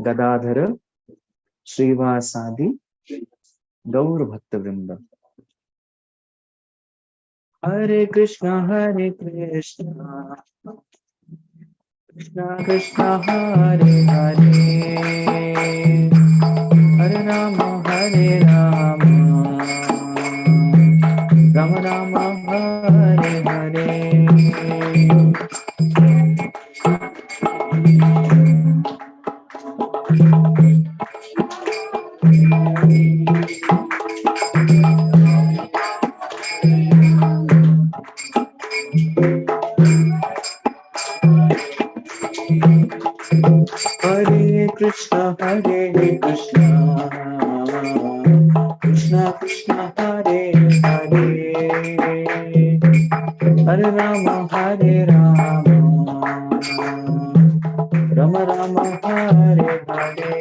गदाधर श्रीवासादि गौर भक्त वृंद। हरे कृष्णा कृष्णा कृष्णा हरे हरे, हरे राम राम राम हरे हरे। हरे कृष्णा कृष्णा कृष्णा हरे हरे, हरे राम राम राम हरे हरे।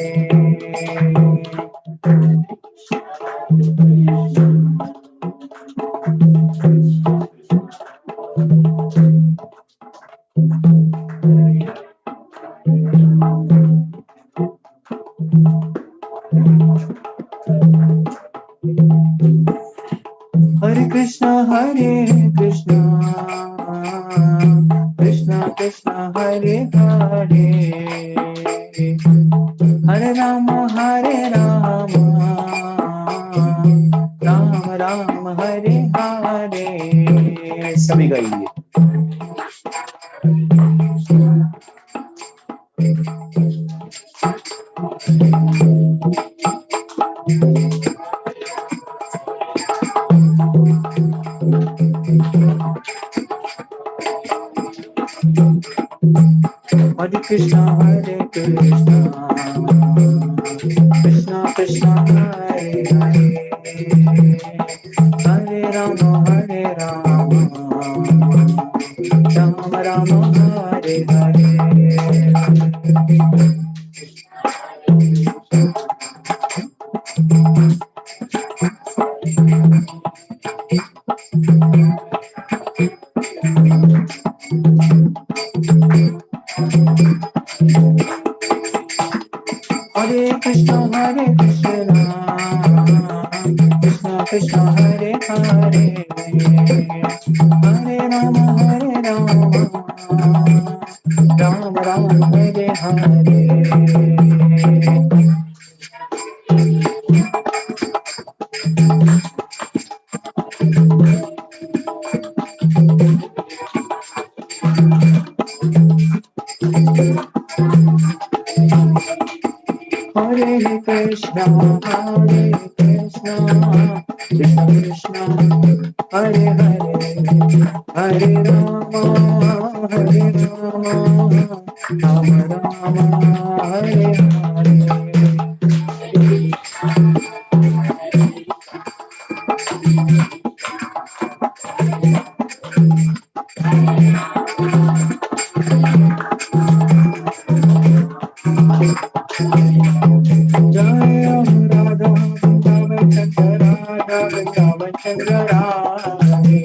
हरे कृष्णा कृष्णा कृष्णा हरे हरे, हरे राम राम हरे हरे। सभी गाइए। हरे कृष्णा कृष्णा कृष्णा हरे हरे, हरे राम राम हरे हरे। हरे कृष्णा कृष्णा कृष्णा हरे हरे, हरे राम राम हरे हरे। हरे कृष्णा कृष्णा कृष्णा हरे हरे, हरे राम राम हरे हरे। जय राधा वृंदावन चंद्र राधा वृंदावन चंद्र राधे।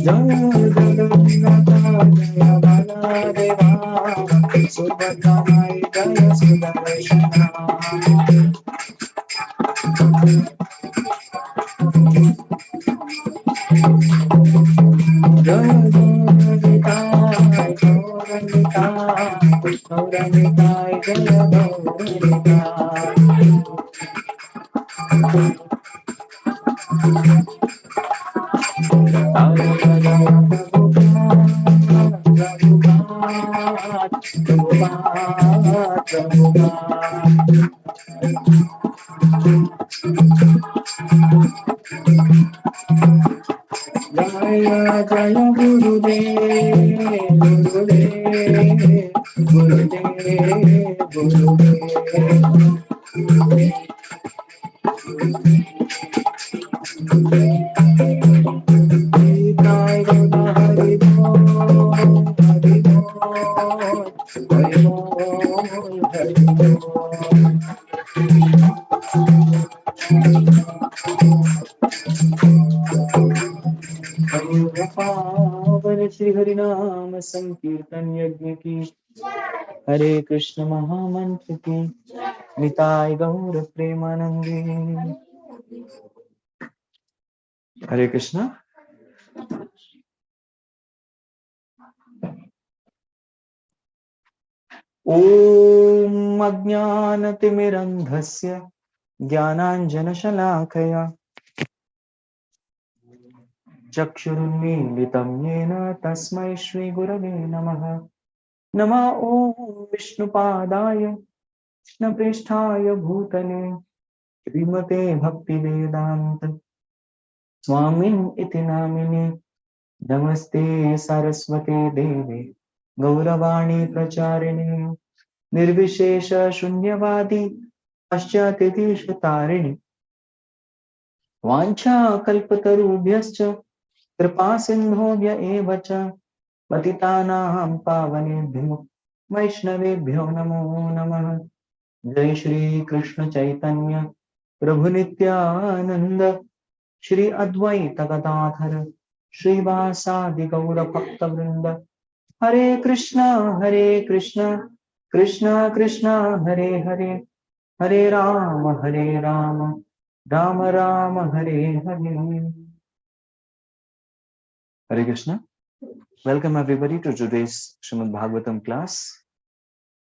जय जगन्नाथ जय बलदेवा, सुभद्रा माई जय सुदर्शना। जय गौरनिताय गौरनिताय जय गौरनिताय। जय जय गुरुदेव गुरुदेव गुरुदेव गुरुदेव। निताय गौर हरि बोल हरि बोल हरि बोल हरि बोल। पावन श्री हरि नाम संकीर्तन यज्ञ की, हरे कृष्ण महामंत्र की, निताय गौर प्रेमानंदी। हरे कृष्ण। ओम अज्ञानतिमिरन्धस्य ज्ञानाञ्जनशलाकया चक्षुरुन्मीलितं येन तस्मै श्रीगुरवे नमः। नमः ॐ विष्णुपादाय कृष्णप्रेष्ठाय भूतले श्रीमते भक्तिवेदान्त स्वामिन् इति नामिने। नमस्ते सरस्वते देवे गौरवाणी प्रचारिणे, निर्विशेष शून्यवादी पाश्चात्यदेशतारिणि, वाञ्छाकल्पतरुभ्यश्च कृपा सिन्धुभ्य एव च, पतितानां पावनेभ्यो वैष्णवेभ्यो नमो नमः। जय श्री कृष्ण चैतन्य प्रभु नित्यानंद, श्री अद्वैत गदाधर श्रीवासादि गौर भक्तवृंद। Hare Krishna Krishna Krishna Hare Hare, Hare Rama Rama Rama Hare Hare. Hare Krishna. Welcome everybody to today's Shrimad Bhagavatam class.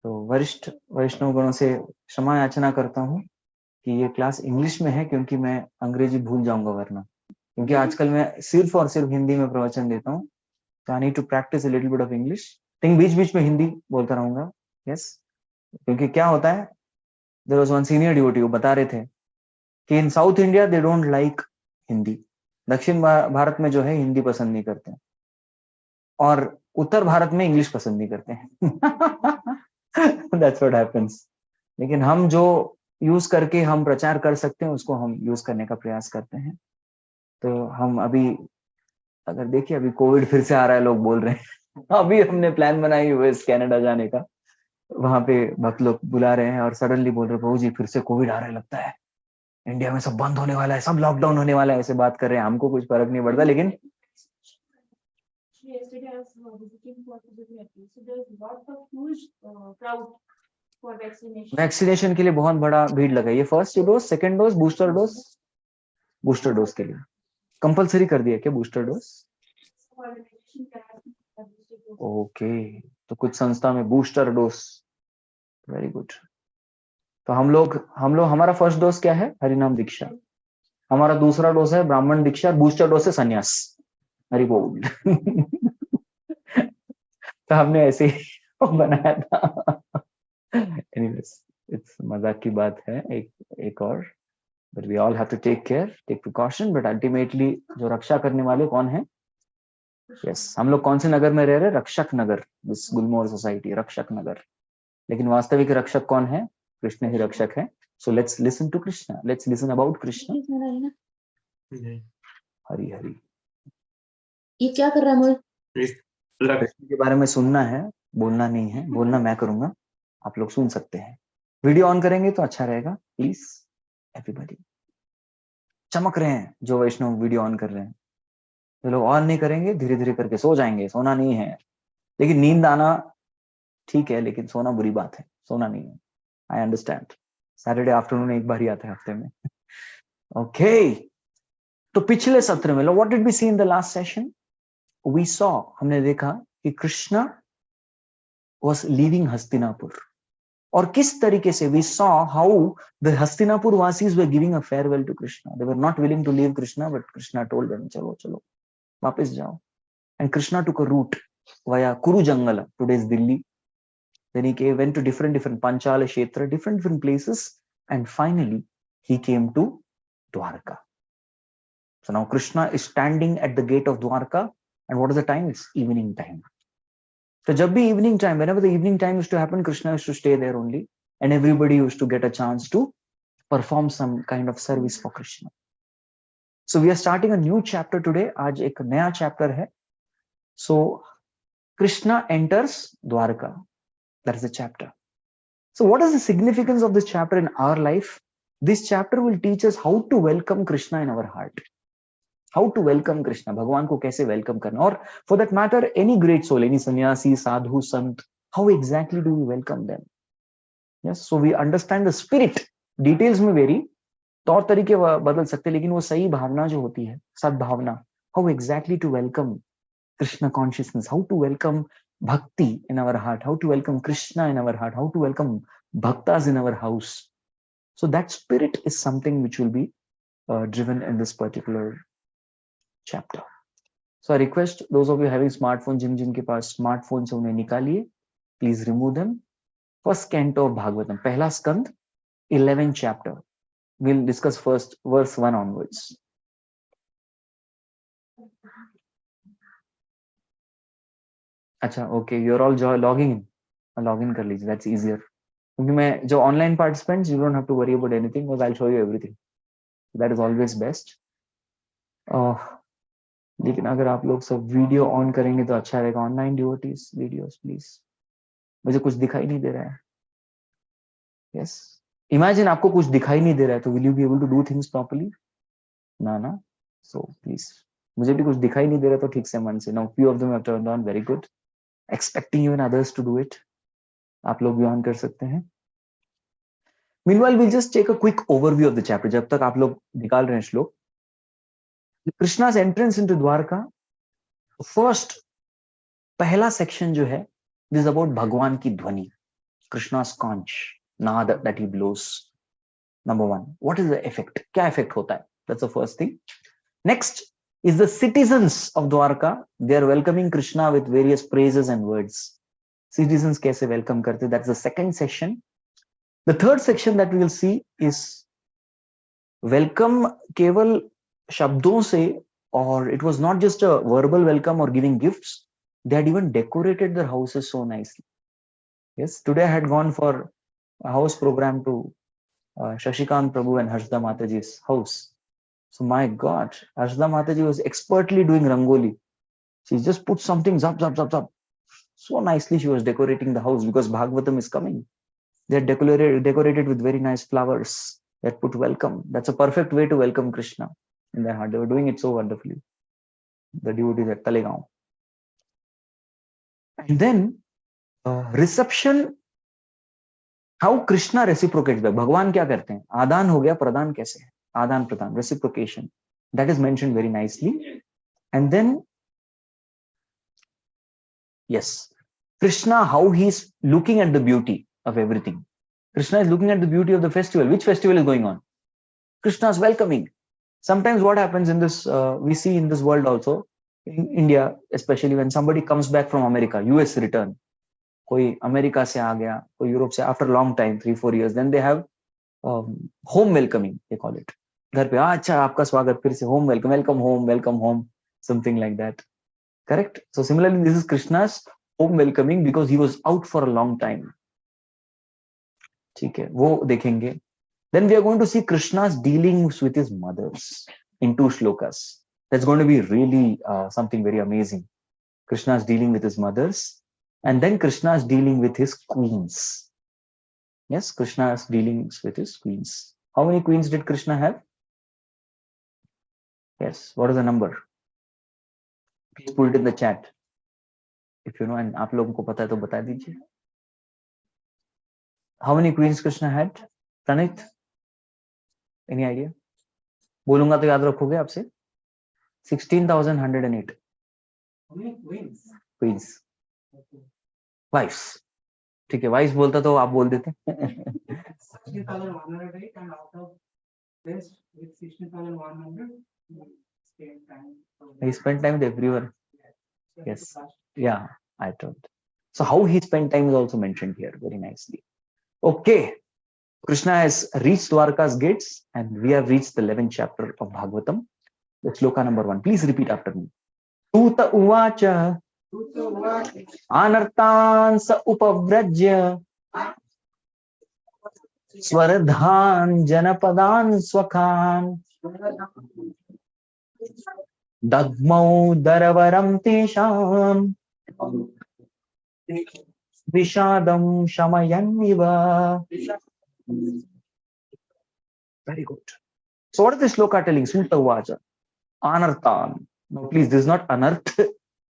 तो वरिष्ठ वैष्णव गणों से क्षमा याचना करता हूँ कि ये क्लास इंग्लिश में है, क्योंकि मैं अंग्रेजी भूल जाऊंगा वरना, क्योंकि आजकल मैं सिर्फ और सिर्फ हिंदी में प्रवचन देता हूँ। तो I need to practice a little bit of English. Think बीच बीच में हिंदी बोलता रहूंगा। यस, क्योंकि क्या होता है, there was one senior devotee, वो बता रहे थे कि in South India they don't like Hindi. दक्षिण भारत में जो है हिंदी पसंद नहीं करते हैं, और उत्तर भारत में इंग्लिश पसंद नहीं करते हैं। That's what happens. लेकिन हम जो यूज करके हम प्रचार कर सकते हैं उसको हम यूज करने का प्रयास करते हैं। तो हम अभी अगर देखिए, अभी कोविड फिर से आ रहा है, लोग बोल रहे हैं। अभी हमने प्लान बनाई यूएस कनाडा जाने का, वहां पे भक्त लोग बुला रहे हैं और सडनली बोल रहे, बहू जी फिर से कोविड आ रहा है, लगता है इंडिया में सब बंद होने वाला है, सब लॉकडाउन होने वाला है, ऐसे बात कर रहे हैं। हमको कुछ फर्क नहीं पड़ता, लेकिन वैक्सीनेशन के लिए बहुत बड़ा भीड़ लगा है। ये first dose, second dose, booster dose. Booster dose के लिए कंपलसरी कर दिया क्या बूस्टर डोज? ओके, तो कुछ संस्था में बूस्टर डोज, वेरी गुड। तो हम लोग हमारा फर्स्ट डोज क्या है? हरिनाम दीक्षा। हमारा दूसरा डोज है ब्राह्मण दीक्षा, बूस्टर डोज है संन्यास। हरि बोल। तो हमने ऐसे ही बनाया था। एनीवेज, इट्स मजाक की बात है एक और, but we all have to take care, take precaution. But ultimately जो रक्षा करने वाले कौन है? यस, हम लोग कौन से नगर में रह रहे? रक्षक नगर, दिस गुलमोहर सोसाइटी, रक्षक नगर। लेकिन वास्तविक रक्षक कौन है? कृष्ण ही रक्षक है। So let's listen to Krishna, let's listen about Krishna. Hari Hari. ये क्या कर रहा है? कृष्ण के बारे में सुनना है, बोलना नहीं है। बोलना मैं करूंगा, आप लोग सुन सकते हैं। वीडियो ऑन करेंगे तो अच्छा रहेगा, प्लीज एवरीबॉडी। चमक रहे हैं जो वैष्णव वीडियो ऑन कर रहे हैं। जो लोग ऑन नहीं करेंगे धीरे धीरे करके सो जाएंगे। सोना नहीं है, लेकिन नींद आना ठीक है, लेकिन सोना बुरी बात है, सोना नहीं है। I understand. सैटरडे आफ्टरनून एक बार ही आता है हफ्ते में। ओके, तो पिछले सत्र में what did we see in the last session? We saw, हमने देखा कि कृष्णा वाज लीविंग हस्तिनापुर, और किस तरीके से we saw how the Hastinapur वासीज were giving a farewell to Krishna. They were not willing to leave Krishna, but Krishna told them चलो चलो वापस जाओ। And Krishna took a route via Kuru Jangala, today's Delhi. Then he went to different Panchala Kshetra, different places, and finally he came to Dwarka. So now Krishna is standing at the gate of Dwarka, and what is the time? It's evening time. So jab bhi evening time, whenever the evening time used to happen, Krishna used to stay there only, and everybody used to get a chance to perform some kind of service for Krishna. So we are starting a new chapter today. Aaj ek naya chapter hai. So Krishna enters Dwarka. That is the chapter. So what is the significance of this chapter in our life? This chapter will teach us how to welcome Krishna in our heart. How to welcome Krishna, भगवान को कैसे welcome करना, और for that matter any great soul, any sannyasi, sadhu, sant, how exactly do we welcome them? Yes, so we understand the spirit. Details में vary, तौर तरीके बदल सकते, लेकिन वो सही भावना जो होती है, सद्भावना, how exactly to welcome Krishna consciousness, how to welcome bhakti in our heart, how to welcome Krishna in our heart, how to welcome bhaktas in our house. So that spirit is something which will be driven in this particular chapter. So I request those of you having smartphones, जिनके पास smartphones है उन्हें निकालिए, please remove them. First canto of Bhagavatam, पहला स्कंद, 11th chapter. We'll discuss first verse 1 onwards. अच्छा, okay, you're all logging in. Login कर लीजिए, that's easier. क्योंकि मैं जो online participants, you don't have to worry about anything because I'll show you everything. That is always best. लेकिन अगर आप लोग सब वीडियो ऑन करेंगे तो अच्छा रहेगा. Online devotees videos please. मुझे कुछ दिखाई नहीं दे रहा है. यस, इमेजिन आपको कुछ दिखाई नहीं दे रहा है तो will you be able to do things properly? ना. सो प्लीज, मुझे भी कुछ दिखाई नहीं दे रहा तो ठीक से मन से. Now few of them have turned on, very good. Expecting even others to do it. आप लोग भी ऑन कर सकते हैं. Meanwhile we'll just take a quick overview of the chapter. जब तक आप लोग निकाल रहे हैं श्लोक. कृष्णा's entrance into द्वारका, फर्स्ट पहला सेक्शन जो है, दिस अबाउट भगवान की ध्वनि, कृष्णा's conch, नाद that he blows. Number one, what is the effect? क्या effect होता है? That's the first thing. Next is the citizens of Dwarka. They are welcoming Krishna with various praises and words. Citizens कैसे welcome करते? That's the second section. The third section that we will see is welcome केवल शब्दों से, or it was not just a verbal welcome or giving gifts. They had even decorated their houses so nicely. Yes, today I had gone for a house program to Shashikant Prabhu and Harshda Mataji's house. So my God, Harshda Mataji was expertly doing rangoli. She just put something zap. So nicely she was decorating the house because Bhagavatam is coming. They are decorated with very nice flowers that put welcome. That's a perfect way to welcome Krishna in their heart. They were doing it so wonderfully. The devotees at Talegaon. And then reception, how Krishna reciprocates back. भगवान क्या करते हैं? आदान हो गया, प्रदान कैसे है? आदान प्रदान, reciprocation. That is mentioned very nicely. And then, yes, Krishna, how he's looking at the beauty of everything. Krishna is looking at the beauty of the festival. Which festival is going on? Krishna is welcoming. Sometimes what happens in this, we see in this world also, in India, especially when somebody comes back from America, US return, कोई America से आ गया, कोई Europe से, after a long time, 3-4 years, then they have home welcoming, they call it. घर पे, अच्छा आपका स्वागत, फिर से home welcome home, something like that. Correct? So similarly, this is Krishna's home welcoming because he was out for a long time. ठीक है, वो देखेंगे. Then we are going to see Krishna's dealings with his mothers in 2 shlokas. That's going to be really something very amazing. Krishna's dealing with his mothers, and then Krishna's dealing with his queens. Yes, Krishna's dealings with his queens. How many queens did Krishna have? Yes, what is the number? Please put it in the chat. If you know, and आप लोगों को पता है तो बता दीजिए. How many queens Krishna had? Pranit? Any idea? बोलूंगा तो याद रखोगे आपसे? 16,108. How many queens? Queens. Wives. ठीक है, wives बोलता तो आप बोल देते. 16,108, and out of this, with 16,100, spend time. He spent time with everyone. Yes. Yeah, I told. So how he spent time is also mentioned here very nicely. Okay. Krishna has reached Dwarka's gates, and we have reached the 11th chapter of Bhagavatam. That's shloka number 1. Please repeat after me. Tuta uvacha anartan sa upavrajya swaradhan janapadan swakhan dagmau daravaram tesham vishadam shamayanviva. Very good. So what is this shloka telling? Suta uvacha. Anarthan. No, please, this is not anarth.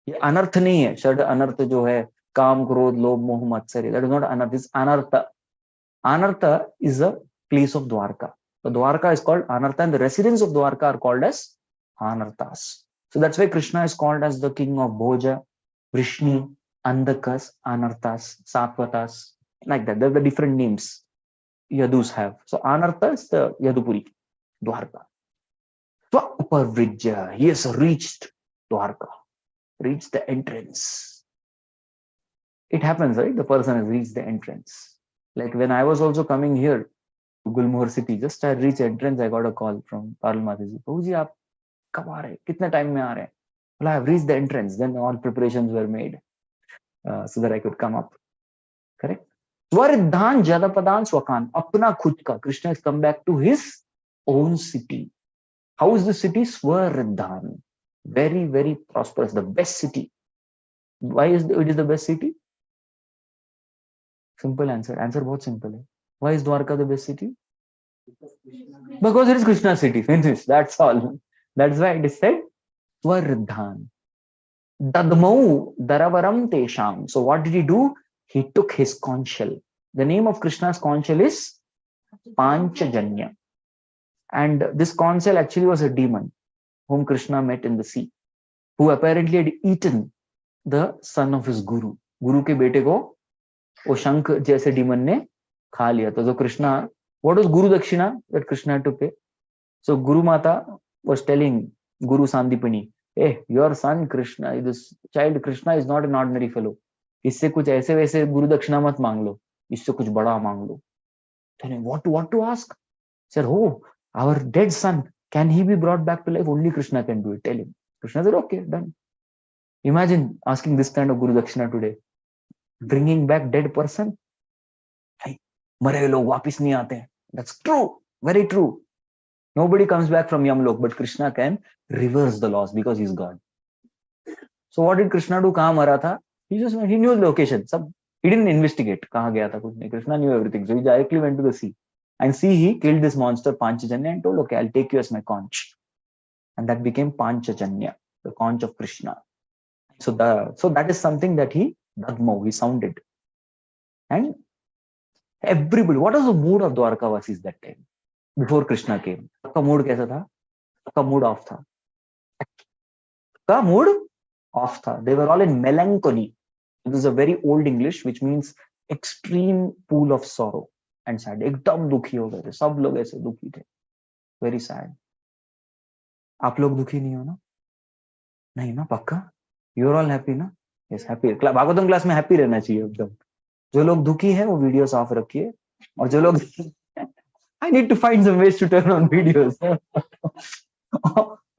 ये अनर्थ नहीं है. षड अनर्थ जो है काम क्रोध लोभ मोह मत्सर्य, that is not anarth, this is anartha. Anartha is a place of Dwarka. So Dwarka is called Anartha and the residents of Dwarka are called as Anarthas. So that's why Krishna is called as the king of Bhoja, Vrishni, Andakas, Anarthas, Satvatas, like that. They're the different names Yadus have. So Anartha is the Yadupuri, Dwarka. Swaparvrijya, he has reached Dwarka, reached the entrance. It happens, right? The person has reached the entrance. Like when I was also coming here to Gulmohar city, just I reached entrance, I got a call from Parul Mataji. Prabhuji, aap kab aa rahe? Kitne time mein aa rahe? Well, I have reached the entrance. Then all preparations were made so that I could come up. Correct? Swariddhan Jadapadan Swakan. Apna khud ka. Krishna has come back to his own city. How is the city? Swariddhan. Very, very prosperous. The best city. Why is it is the best city? Simple answer. Answer बहुत simple है. Why is Dwarka the best city? Because it is Krishna city. Finish. That's all. That's why it is said Swariddhan. Dadmau Daravaram Tesham. So what did he do? He took his conch shell. The name of Krishna's conch shell is Panchajanya. And this conch shell actually was a demon whom Krishna met in the sea, who apparently had eaten the son of his guru. Guru के बेटे को वो शंख जैसे demon ने खा लिया. तो Krishna, what was Guru Dakshina that Krishna had to pay? So Guru Mata was telling Guru Sandipani, hey, your son Krishna, this child Krishna is not an ordinary fellow. इससे कुछ ऐसे वैसे गुरु दक्षिणा मत मांग लो, इससे कुछ बड़ा मांग लो. Then what to ask? Said, oh, our dead son, can he be brought back to life? Only Krishna can do it. Tell him. Krishna said, okay, done. Imagine asking this kind of Guru Dakshina today. Bringing back dead person. Hey, मरे हुए लोग वापिस नहीं आते हैं. That's true. Very true. Nobody comes back from Yamlok, but Krishna can reverse the loss because he's God. So what did Krishna do? कहाँ मरा था? He knew the location. He didn't investigate. कहाँ गया था कुछ नहीं. Krishna knew everything. So he directly went to the sea. And see, he killed this monster Panchajanya and told, okay, I'll take you as my conch. And that became Panchajanya, the conch of Krishna. So that is something that he sounded. And everybody, what was the mood of Dwarkavasis that time? Before Krishna came. Ka mood kaisa tha? Ka mood off tha. Ka mood off tha. They were all in melancholy. This is a very old English, which means extreme pool of sorrow and sad. एकदम दुखी हो गए थे. सब लोग ऐसे दुखी थे. Very sad. आप लोग दुखी नहीं हो ना? नहीं ना? पक्का? You are all happy ना? Yes, happy. भागवतम क्लास में happy रहना चाहिए एकदम. जो लोग दुखी हैं वो वीडियोस ऑफ रखिए और जो लोग I need to find some ways to turn on videos.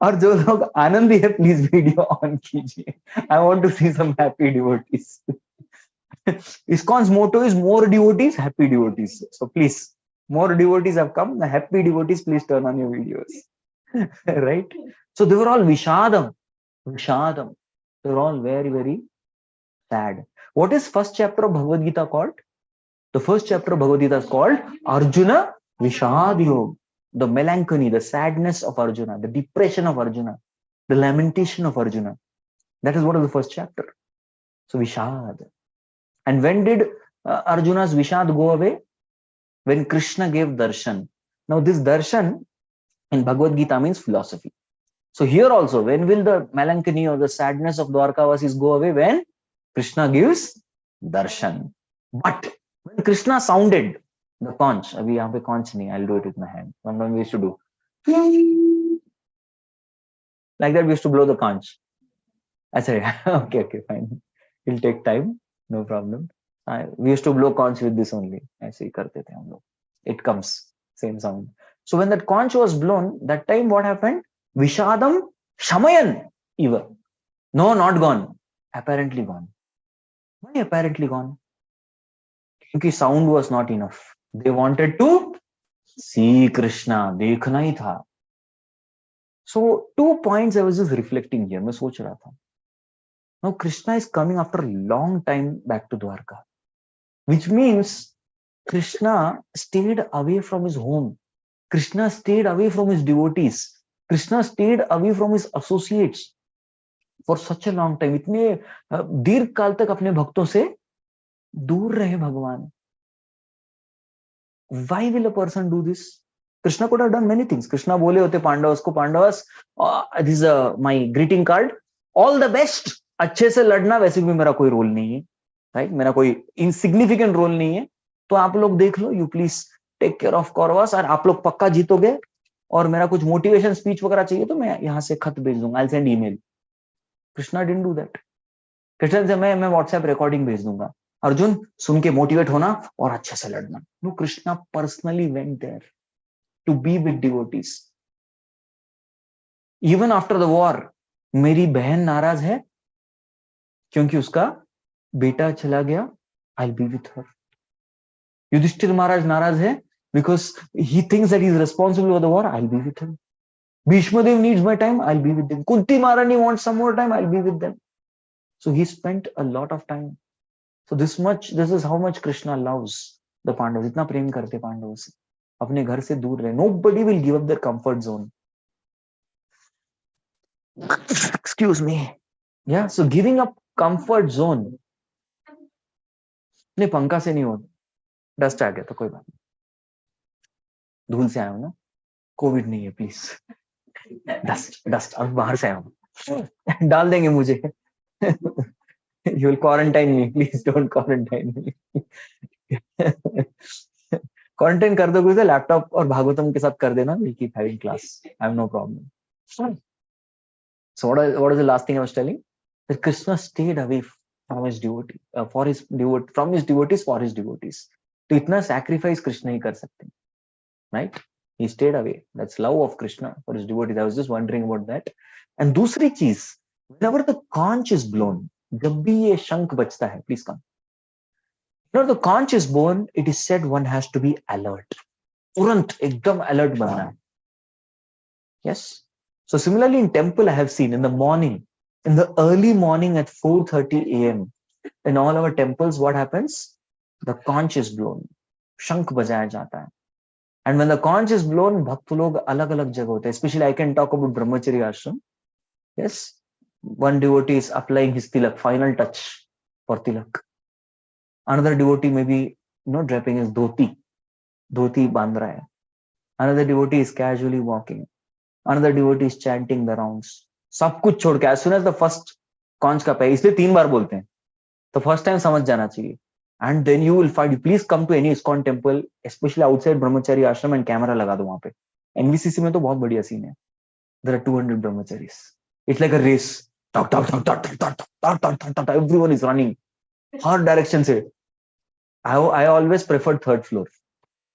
और जो लोग आनंदी है प्लीज वीडियो ऑन कीजिए. I want to see some happy devotees. ISKCON's motto is more devotees, happy devotees. So please, more devotees have come. The happy devotees, please turn on your videos. Right? So they were all Vishadam. They were all very, very sad. What is first chapter of Bhagavad Gita called? The first chapter of Bhagavad Gita is called Arjuna Vishad Yoga. The melancholy, the sadness of Arjuna, the depression of Arjuna, the lamentation of Arjuna. That is what is the first chapter. So Vishad. And when did Arjuna's Vishad go away? When Krishna gave darshan. Now this darshan in Bhagavad Gita means philosophy. So here also, when will the melancholy or the sadness of Dwarkavasis go away? When Krishna gives darshan. But when Krishna sounded the conch, abhi yahan pe conch nahi, I'll do it with my hand. Sometimes we used to do like that. We used to blow the conch. I said, okay, fine. It'll take time. No problem. We used to blow conch with this only. ऐसे ही करते थे हम लोग. It comes, same sound. So when that conch was blown, that time what happened? Vishadam Shamayan Eva. No, not gone. Apparently gone. Why apparently gone? Because sound was not enough. They wanted to see Krishna. देखना ही था. So 2 points I was just reflecting here. मैं सोच रहा था. Now Krishna is coming after a long time back to Dwarka, which means Krishna stayed away from his home. Krishna stayed away from his devotees. Krishna stayed away from his associates for such a long time, इतने दीर्घ काल तक अपने भक्तों से दूर रहे भगवान. Why will a person do this? Krishna could have done many things. Krishna बोले होते पांडवस को, Pandavas this is my greeting card, all the best. अच्छे से लड़ना, वैसे भी मेरा कोई रोल नहीं है, राइट, मेरा कोई इनसिग्निफिकेंट रोल नहीं है, तो आप लोग देख लो, you please take care of Kauravas, और आप लोग पक्का जीतोगे, और मेरा कुछ मोटिवेशन स्पीच वगैरह चाहिए तो मैं यहाँ से खत भेज दूंगा, I send email. Krishna didn't do that. Krishna से मैं व्हाट्सएप रिकॉर्डिंग भेज दूंगा, अर्जुन सुन के मोटिवेट होना और अच्छे से लड़ना. No, Krishna personally went there to be with devotees. Even after the war, मेरी बहन नाराज है क्योंकि उसका बेटा चला गया, I be with her. Yudhishthira Maharaj नाराज है because he thinks that he is responsible for the war, I be with him. Bhishmadeva needs my time, I be with them. Kunti Maharani wants some more time, I be with them. So he spent a lot of time. So this is how much Krishna loves the Pandavas. इतना प्रेम करते पांडवों से, अपने घर से दूर रहे. Nobody will give up their comfort zone. Excuse me. Yeah, so giving up comfort zone. नहीं, पंखा से नहीं होता, डस्ट आ गया तो कोई बात नहीं, धूल से आया हूं ना, कोविड नहीं है प्लीज. डस्ट अब बाहर से आया हूं, डाल देंगे मुझे. You will quarantine me, please don't quarantine me. Quarantine कर दो कोई, लैपटॉप और भागवतम के साथ कर देना, we'll keep having class. I have no problem. So what is the last thing I was telling? That Krishna stayed away from his devotee, from his devotees for his devotees. तो इतना sacrifice Krishna ही कर सकते हैं, right? He stayed away. That's love of Krishna for his devotees. I was just wondering about that. And दूसरी चीज, whenever the conch is blown, जब भी ये शंख बजता है, please come. Whenever the conch is blown, it is said one has to be alert. तुरंत एकदम alert बनना है. Yes. So similarly in temple, I have seen in the morning, in the early morning at 4:30 a.m. in all our temples, what happens? The conch is blown. शंख बजाया जाता है. And when the conch is blown, भक्त लोग अलग अलग जगह होते हैं. Especially I can talk about Brahmachari ashram. Yes. One devotee is applying his tilak, final touch for tilak. Another devotee may be, draping his dhoti बांध रहा है. Another devotee is casually walking. Another devotee is chanting the rounds. सब कुछ छोड़ के, as soon as the first conch का पे, इसलिए 3 बार बोलते हैं, तो first time समझ जाना चाहिए. And then you will find, please come to any ISKCON temple, especially outside Brahmachari ashram, and camera लगा दो वहां पे. NVCC में तो बहुत बढ़िया सीन है. There are 200 brahmacharis. It's like a race. Everyone is running her direction से. I always preferred 3rd floor.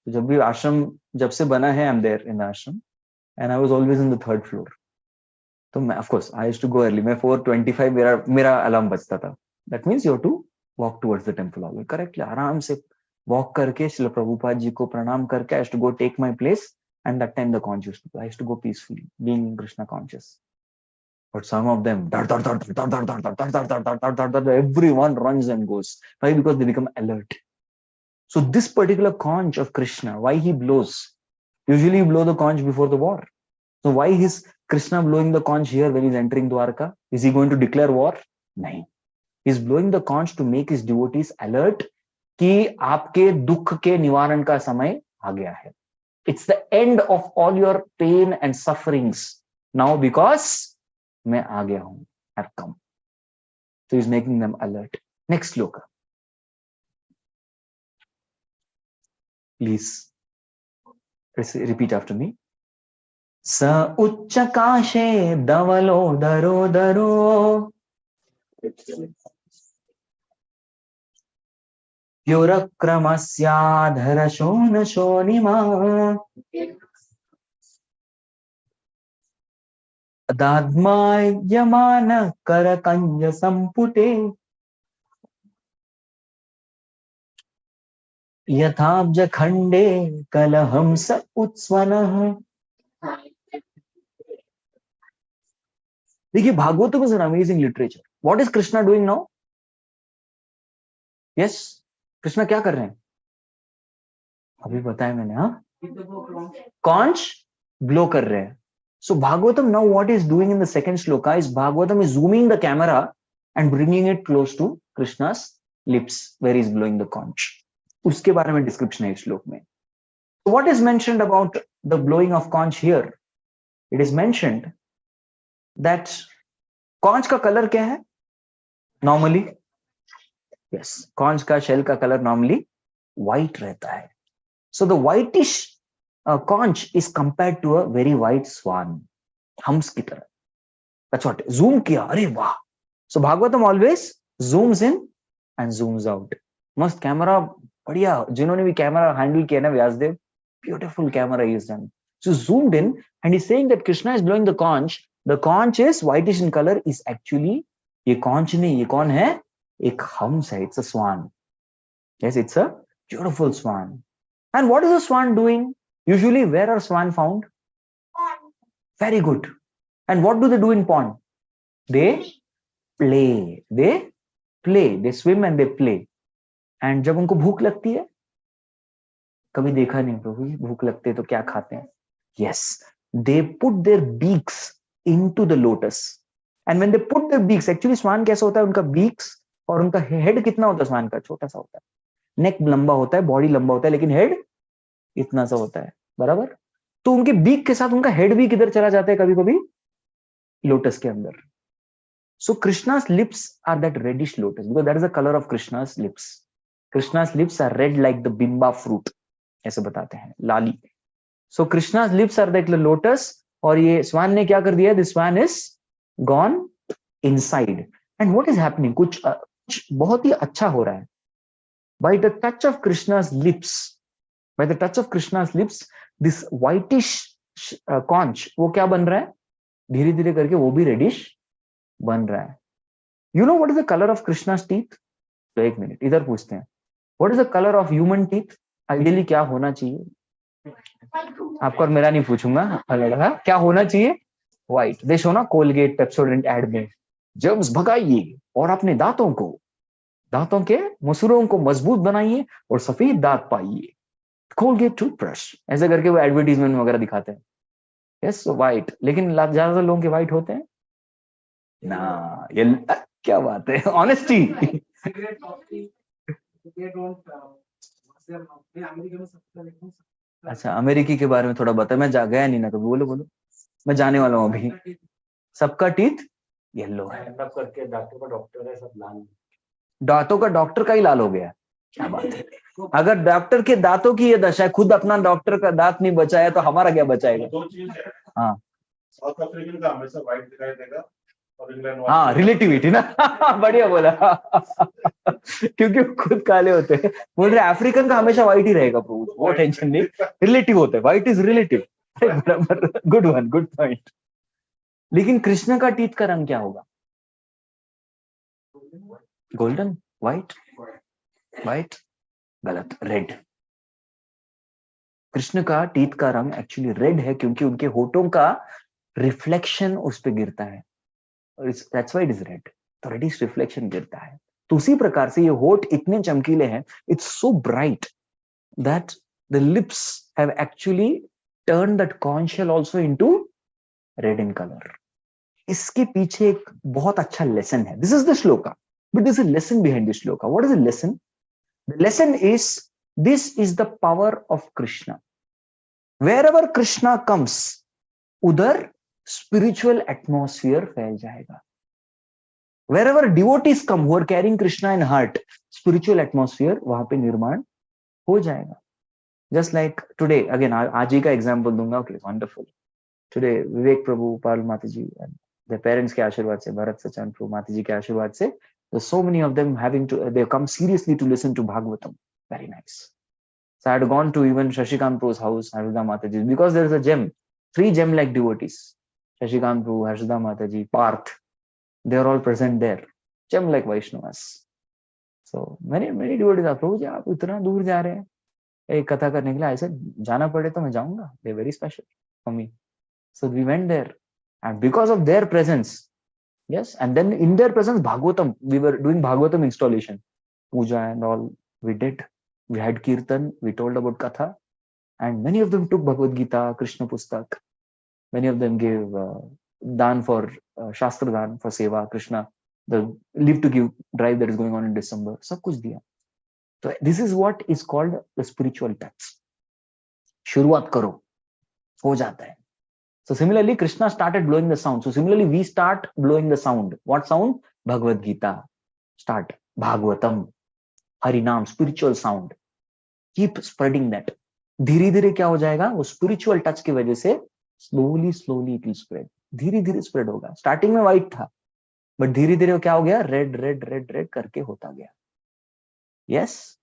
तो जब भी आश्रम जब से बना है, I'm there in the ashram, and I was always in the 3rd floor. तो मैं, of course, I used to go early. मैं 4:25 मेरा अलार्म बजता था. That means you have to walk towards the temple hall. Correctly, आराम से walk करके श्रील प्रभुपाद जी को प्रणाम करके, I used to go take my place, and that time the conch used to go. I used to go peacefully, being Krishna conscious. But some of them, everyone runs and goes. Why? Because they become alert. So this particular conch of Krishna, why he blows? Usually you blow the conch before the war. So why is Krishna blowing the conch here when he's entering Dwarka? Is he going to declare war? No. He's blowing the conch to make his devotees alert कि आपके दुख के निवारण का समय आ गया है. It's the end of all your pain and sufferings now because मैं आ गया हूं. I've come. So he's making them alert. Next sloka. Please repeat after me. स उच्चकाशे धवलो दरो प्युरक्रमस्याधर शोनिमा दाद्मायमान करकंज संपुटे यथाब्ज खंडे कलहंस उत्स्वनः. देखिए, Bhagavatam is an amazing literature. What is Krishna doing now? Yes, Krishna क्या कर रहे हैं? अभी बताया मैंने. हाँ, कॉन्च ब्लो कर रहे हैं. So Bhagavatam now what is doing in the second shloka is Bhagavatam is zooming the camera and bringing it close to Krishna's lips where he is blowing the conch. उसके बारे में description है इस श्लोक में. So what is mentioned about the blowing of conch here? It is mentioned that conch का color क्या है? Normally, yes, conch का shell का color normally white रहता है. So the whitish conch is compared to a very white swan. Hums की तरह. That's what. Zoom किया. अरे वाह. So Bhagavatam always zooms in and zooms out. मस्त कैमरा बढ़िया. जिन्होंने भी कैमरा हैंडल किया ना Vyasdev, beautiful camera he has done. So zoomed in and he's saying that Krishna is blowing the conch. The conch is whitish in color. Is actually ये conch नहीं, ये कौन है? एक हम्स है. It's a swan. Yes, it's a beautiful swan. And what is a swan doing? Usually, where are swan found? Pond. Very good. And what do they do in pond? They play. They play. They swim and they play. And जब उनको भूख लगती है, कभी देखा नहीं प्रभु जी, भूख लगते है तो क्या खाते हैं? Yes, they put their beaks into the lotus. And when they put their beaks, actually swan कैसा होता है? उनका beaks और उनका head कितना होता है swan का? छोटा सा होता है. Neck लंबा होता है, body लंबा होता है, लेकिन head इतना सा होता है. बराबर? तो उनके बीक के साथ उनका हेड भी किधर चला जाता है कभी कभी? लोटस के अंदर. So Krishna's lips are that reddish lotus because that is the color of Krishna's lips. Krishna's lips are red like the bimba fruit. ऐसे बताते हैं, लाली. So Krishna's lips are like the lotus. और ये स्वान ने क्या कर दिया? This swan is gone inside. And what is happening? कुछ बहुत ही अच्छा हो रहा है. By the touch of Krishna's lips, by the touch of Krishna's lips, this whitish conch, वो क्या बन रहा है? धीरे धीरे करके वो भी reddish बन रहा है. You know what is the color of Krishna's teeth? तो एक मिनट इधर पूछते हैं. What is the color of human teeth? Ideally क्या होना चाहिए? आपको और मेरा नहीं पूछूंगा, लड़का क्या होना चाहिए? White. देखो ना कोलगेट पेप्सोडेंट एड में, जर्म्स भगाइए और अपने दांतों के मसूरों को मजबूत बनाइए और सफेद दांत पाइए. कोलगेट टूथब्रश, ऐसे करके वो एडवर्टीजमेंट वगैरह दिखाते हैं. Yes, white. लेकिन ज्यादातर लोगों के व्हाइट होते हैं ना. ये क्या बात है? ऑनेस्टी. अच्छा, अमेरिकी के बारे में थोड़ा बता. मैं जा गया नहीं ना, तो बोलो. मैं जाने वाला हूँ अभी. सबका टीथ येलो है. करके दांतों का डॉक्टर है, सब लाल. दांतों का डॉक्टर का ही लाल हो गया. क्या बात है? अगर डॉक्टर के दांतों की ये दशा है, खुद अपना डॉक्टर का दांत नहीं बचाया तो हमारा क्या बचाएगा? दो चीज है. हाँ, साउथ अफ्रीकन का हमेशा व्हाइट दिखाई देगा और इंग्लैंड. हाँ, रिलेटिविटी ना. बढ़िया बोला. क्योंकि वो खुद काले होते हैं. बोल रहे अफ्रीकन का हमेशा व्हाइट ही रहेगा प्रभु, वो टेंशन नहीं. रिलेटिव होता है, व्हाइट इज रिलेटिव. बराबर. Good one, good point. लेकिन कृष्ण का टीथ का रंग क्या होगा? गोल्डन, व्हाइट, व्हाइट, गलत, रेड. कृष्ण का टीथ का रंग एक्चुअली रेड है क्योंकि उनके होठों का रिफ्लेक्शन उस पे गिरता है. That's why it is red. तो रेडिश रिफ्लेक्शन गिरता है. तो उसी प्रकार से ये होठ इतने चमकीले हैं, it's so bright that the lips have actually turned that conch shell also into red in color. इसके पीछे एक बहुत अच्छा लेसन है. This is the shloka, but there's a lesson behind this shloka. What is the lesson? The lesson is, this is the power of Krishna. Wherever Krishna comes, उधर spiritual atmosphere फैल जाएगा. Wherever devotees come who are carrying Krishna in heart, spiritual atmosphere वहां पे निर्माण हो जाएगा. Just like today, again आज ही का example दूंगा. Okay, wonderful. Today विवेक प्रभु, पारुल माता जी and their parents के आशीर्वाद से, भरत सचान प्रभु, माता जी के आशीर्वाद से, there's so many of them they come seriously to listen to Bhagavatam. Very nice. So I had gone to even Shashikant Prabhu's house, Harshada Mataji, because there is a gem, 3 gem-like devotees. Shashikant Prabhu, Harshada Mataji, Parth, they are all present there. Gem-like Vaishnavas. So many devotees are, Prabhu ji, आप इतना दूर जा रहे हैं एक कथा करने के लिए. ऐसे जाना पड़े तो मैं जाऊंगा. They are very special for me. So we went there, and because of their presence, yes, and then in their presence, Bhagavatam, we were doing Bhagavatam installation, puja and all we did. We had kirtan, we told about katha, and many of them took Bhagavad Gita, Krishna Pustak. Many of them gave dan for shastra dan for seva, Krishna, the leave to give drive that is going on in December. सब कुछ दिया. So this is what is called the spiritual tax. शुरुआत करो, हो जाता है. So similarly, Krishna started blowing the sound. So similarly, we start blowing the sound. What sound? Bhagavad Gita. Start. Bhagavatam. Harinam. Spiritual sound. Keep spreading that. धीरे धीरे क्या हो जाएगा? वो spiritual touch की वजह से slowly it will spread. धीरे धीरे spread होगा. Starting में white था, but धीरे धीरे क्या हो गया? red करके होता गया. Yes.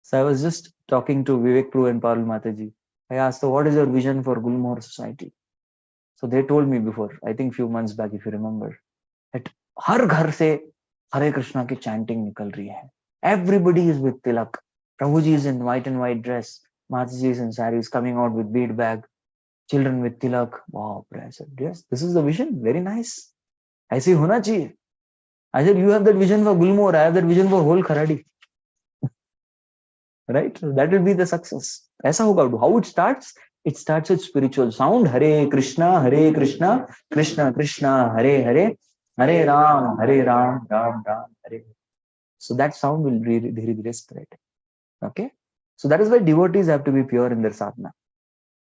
So I was just talking to Vivek Prue and Parul Mataji. I asked, so what is your vision for Gulmohar society? So they told me before, I think few months back, if you remember, that हर घर से हरे कृष्णा की chanting निकल रही है. Everybody is with tilak. Prabhuji is in white and white dress. Mataji is in sarees, coming out with bead bag. Children with tilak. Wow, I said, yes, this is the vision. Very nice. ऐसे ही होना चाहिए. I said, you have that vision for Gulmohar. I have that vision for whole Kharadi. Right? So that will be the success. ऐसा होगा. How it starts? It starts with spiritual sound. Hare Krishna, Krishna Krishna, Hare Ram, Ram Ram, Hare. So that sound will really spread. Okay? So that is why devotees have to be pure in their sadhana.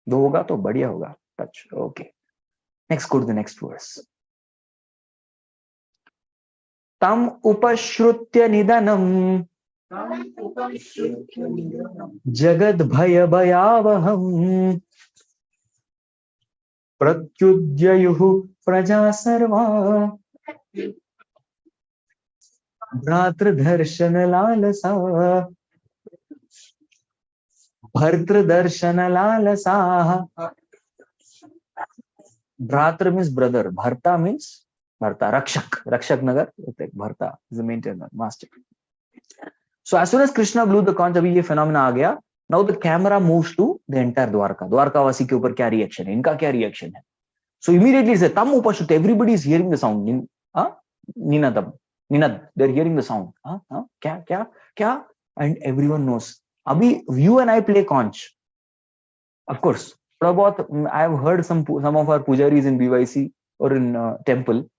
Do hoga to badhiya hoga. Touch. Okay. Next, go to the next verse. Tam upashrutya nidanam जगद भय भयावहम प्रत्युद्ययुः प्रजा सर्वा भ्रातृदर्शन लालसा भर्तृदर्शन लालसा. भ्रातृ means brother, bharta means bharta, rakshak nagar, bharta is the maintainer, master. So as soon as Krishna blew the conch, अभी ये phenomena आ गया. Now the camera moves to the entire Dwarka. द्वारकावासी के ऊपर क्या reaction है? इनका क्या reaction है? So immediately it says, tam upashut. Everybody is hearing the sound. Ninadam. They're hearing the sound. Kya? And everyone knows. Abhi, you and I play conch. Of course. I've heard some of our pujaris in BYC or in temple.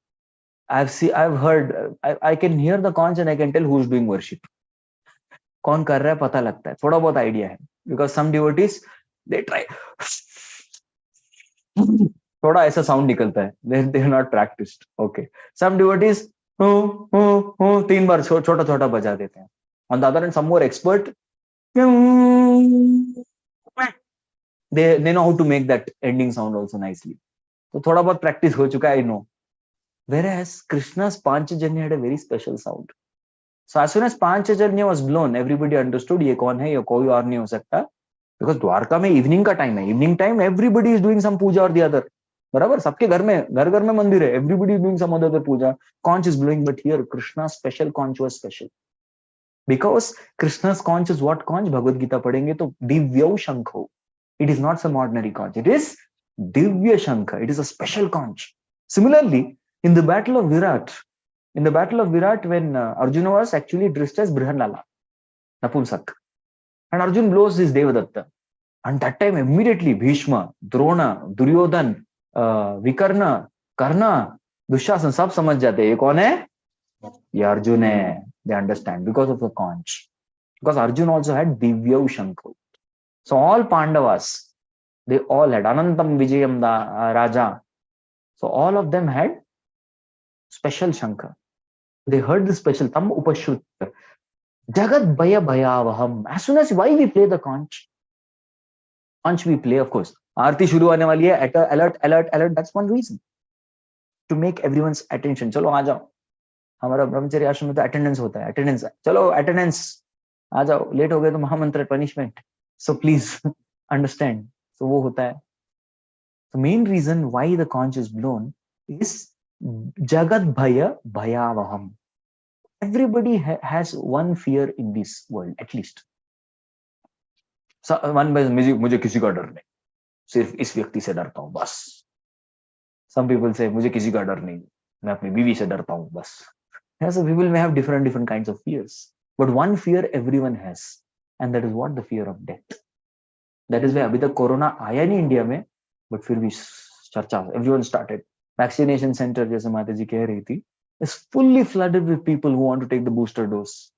I've heard. I can hear the conch and I can tell who's doing worship. कौन कर रहा है पता लगता है. थोड़ा बहुत idea है. Because some devotees, they try. थोड़ा ऐसा साउंड निकलता है. They are not practiced. Okay. Some devotees, 3 बार छोटा बजा देते हैं. On the other hand, some more expert, they know how to make that ending sound also nicely. तो थोड़ा बहुत practice हो चुका है, I know. Whereas Krishna's Panchajanya had a very special sound. So as soon as Panchajanya was blown, everybody understood ये कौन है, ये कोई और नहीं हो सकता. Because द्वारका में evening का time है. Evening time, everybody is doing some puja or the other. बराबर? सबके घर में मंदिर है. Everybody is doing some other puja. Conch is blowing, but here Krishna's special conch was special. Because Krishna's conch is what conch? Bhagavad Gita पढ़ेंगे तो दिव्यो शंखो. It is not some ordinary conch. It is divya shankha. It is a special conch. Similarly, in the battle of Virat, when Arjuna was actually dressed as Brihanlala, Napumsak, and Arjun blows his Devadatta, and that time immediately Bhishma, Drona, Duryodhan, Vikarna, Karna, Dushasan, सब समझ जाते हैं ये कौन है? ये अर्जुन है. They understand because of the conch. Because Arjun also had Divya Shankha. So all Pandavas, they all had Anantam Vijayam Raja. So all of them had special Shankha. They heard the special Tam Upashrut. Jagat Bhaya Bhayavaham. As soon as why we play the conch? Conch we play, of course. Aarti shuru aane wali hai. Alert. That's one reason. To make everyone's attention. Chalo, aa jao. हमारा ब्रह्मचर्य आश्रम में तो attendance होता है. Attendance. चलो attendance. आ जाओ. Late हो गए तो महामंत्र punishment. So please understand. So वो होता है. The main reason why the conch is blown is Jagat Bhaya Bhayavaham. Everybody has one fear in this world, at least. So one by मुझे किसी का डर नहीं. सिर्फ इस व्यक्ति से डरता हूँ बस. Some people say मुझे किसी का डर नहीं. मैं अपनी बीवी से डरता हूँ बस. Yeah, so people may have different kinds of fears. But one fear everyone has. And that is what? The fear of death. That is why अभी तक कोरोना आया नहीं इंडिया में, but फिर भी चर्चा, everyone started. Vaccination center, जैसे माता जी कह रही थी, is fully flooded with people who want to take the booster dose.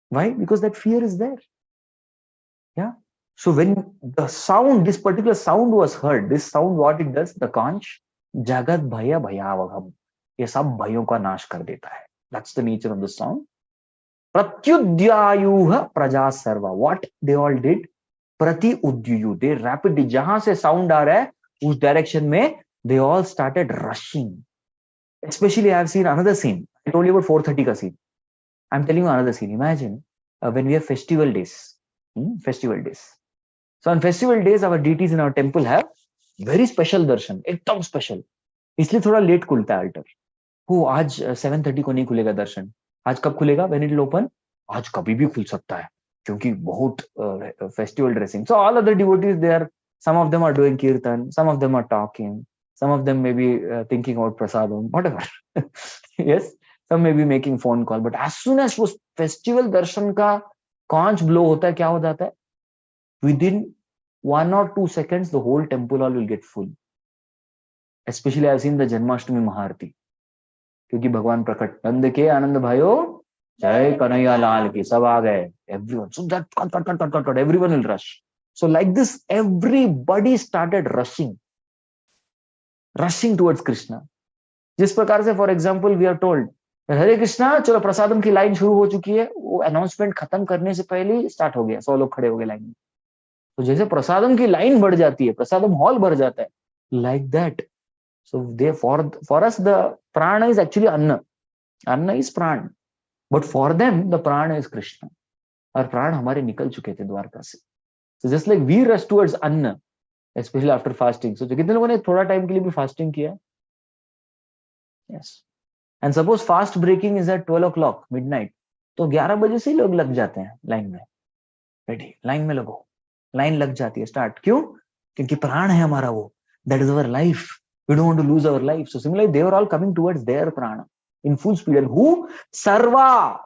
Why? Because that fear is there. Yeah. So when the sound, this particular sound was heard, this sound, what it does, the conch, jagat bhaya bhayavaham, ये सब भयों का नाश कर देता है. That's the nature of the sound. Pratyudyayuha praja sarva. What they all did? Prati udyayu. They rapidly, जहां से sound आ रहा है, उस direction में, they all started rushing. Especially I have seen another scene. I told you about 4:30 ka scene. I'm telling you another scene. Imagine when we have festival days. Festival days. So on festival days, our deities in our temple have very special darshan. एकदम special. इसलिए थोड़ा late खुलता है altar. वो आज 7:30 को नहीं खुलेगा दर्शन. आज कब खुलेगा? When it will open? आज कभी भी खुल सकता है, क्योंकि बहुत festival dressing. So all other devotees there, some of them are doing kirtan, some of them are talking, some of them may be thinking about prasadam, whatever. Yes, some may be making phone call. But as soon as वो festival darshan का conch blow होता है, क्या हो जाता है? Within 1 or 2 seconds, the whole temple hall will get full. Especially I have seen the Janmashtami Maharti. क्योंकि भगवान प्रकट, नंद के आनंद भाइयों, जय कन्हैया लाल की, सब आ गए. Everyone, so that cut, everyone will rush. So like this, everybody started rushing towards Krishna. जिस प्रकार से, for example, we are told, हरे कृष्णा, चलो प्रसादम की लाइन शुरू हो चुकी है, वो अनाउंसमेंट खत्म करने से पहले ही स्टार्ट हो गया, 100 लोग खड़े हो गए लाइन में. तो जैसे प्रसादम की लाइन बढ़ जाती है, प्रसादम हॉल भर जाता है, like that. So they, for us the prana is actually anna is pran, but for them the prana is Krishna. और प्राण हमारे निकल चुके थे द्वारका से. So just like we rush towards anna, especially after fasting. So कितने लोगों ने थोड़ा टाइम के लिए भी फास्टिंग किया? Yes. And suppose fast breaking is at 12 o'clock midnight, तो 11 बजे से ही लोग लग जाते हैं लाइन में. रेडी, लाइन में लगो, लाइन लग जाती है, स्टार्ट. क्यों? क्योंकि प्राण है हमारा वो. That is our life. We don't want to lose our life. So similarly, they were all coming towards their prana in full speed. And who? Sarva.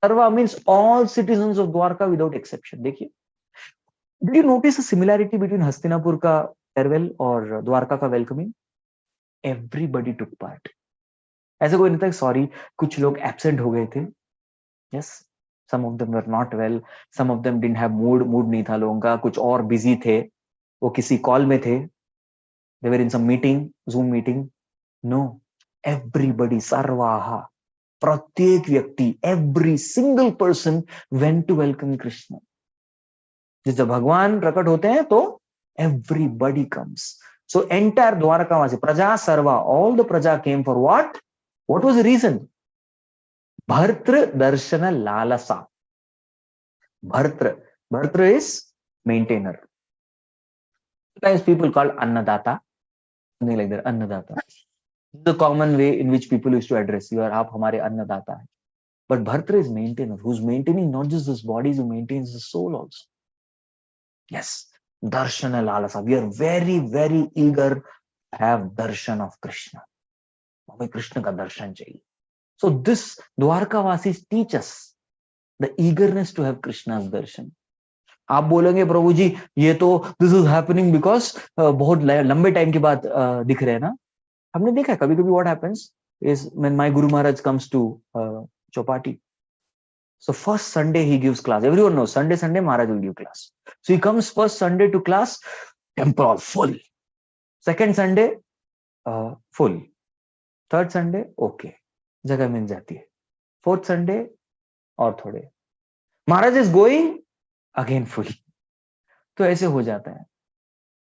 Sarva means all citizens of Dwarka without exception. देखिए, did you notice a similarity between Hastinapur का farewell और द्वारका का welcoming? Everybody took part. ऐसा कोई नहीं था, sorry, कुछ लोग absent हो गए थे. Yes, some of them were not well. Some of them didn't have mood नहीं था लोगों का, कुछ और busy थे, वो किसी call में थे. They were in some meeting, Zoom meeting. No, everybody, sarvaha, pratyek vyakti, every single person went to welcome Krishna. जब भगवान प्रकट होते हैं तो everybody comes. So entire Dwarakavasi, praja sarva, all the praja came for what? What was the reason? Bhartra darshana lalasa. Bhartra is maintainer. Sometimes people call annadata, something like that, annadata. The common way in which people used to address you, आप हमारे अन्नदाता हैं. But Bhartra is maintainer, who's maintaining not just this body, who maintains the soul also. Yes, darshana lalasa. We are very, very eager to have darshan of Krishna. हमें कृष्ण का दर्शन चाहिए. So this Dwarkavasis teach us the eagerness to have Krishna's darshan. आप बोलेंगे प्रभु जी ये तो this is happening because बहुत लंबे time के बाद दिख रहे हैं ना. हमने देखा है कभी कभी what happens is when my Guru Maharaj comes to Chopati. So first Sunday he gives class. Everyone knows Sunday Maharaj will give class. So he comes first Sunday to class, temple all full. Second Sunday full. Third Sunday okay, जगह मिल जाती है. Fourth Sunday और थोड़े. Maharaj is going again full. तो ऐसे हो जाता है.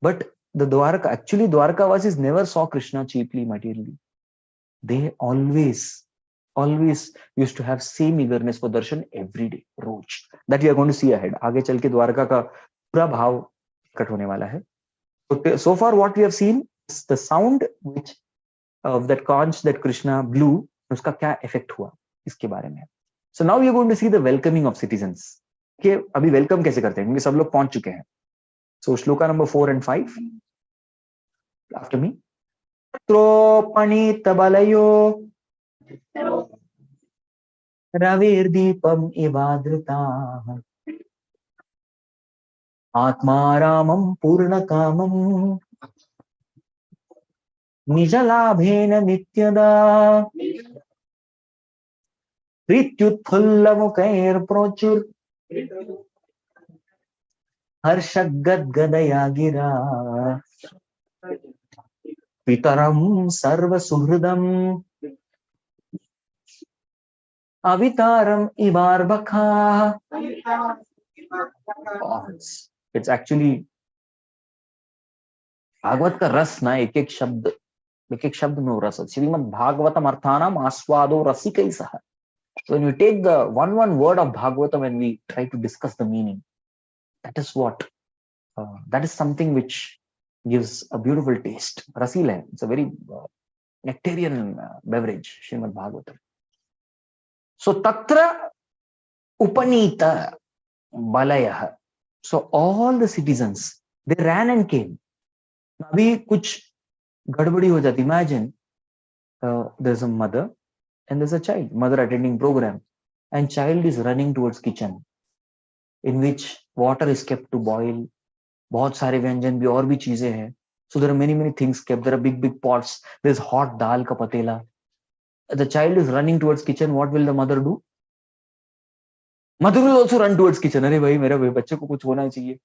But the Dwarka, actually Dwarkavasis never saw Krishna cheaply materially. They always used to have same eagerness for darshan every day, rose. That we are going to see ahead. आगे चल के द्वारका का पूरा भाव कट होने वाला है. So far what we have seen is the sound which of that conch that Krishna blew, उसका क्या effect हुआ इसके बारे में. So now we are going to see the welcoming of citizens. कि अभी welcome कैसे करते हैं क्योंकि सब लोग पहुंच चुके हैं. So shloka number 4 and 5 after me. Tropani tabalayo Ravir Deepam Ivadrita Atmaramam Purnakamam निजलाभेन नित्यदा प्रीत्युत्फुल्लमुखैर्प्रोचुर् हर्षगद्गदया गिरा पितरं सर्वसुहृदम् अवितारम इवार्भकाः. It's actually भागवत का रस ना एक एक शब्द में हो रस है. Shrimad Bhagavatam अर्थानाम आस्वादो रसिकैसः. So when we take the one word of Bhagavatam and we try to discuss the meaning, that is what that is something which gives a beautiful taste. Rasil hai. It's a very nectarian beverage, Srimad Bhagavatam. So tatra upanita balayah. So all the citizens, they ran and came. अभी कुछ गड़बड़ी हो जाती. Imagine there's a mother and there's a child, mother attending program, and child is running towards kitchen in which water is kept to boil. बहुत सारे व्यंजन भी और भी चीजें हैं. So there are many things kept. There are big pots. There's hot dal का पतेला. The child is running towards kitchen. What will the mother do? Mother will also run towards kitchen. अरे भाई मेरे बच्चे को कुछ होना चाहिए.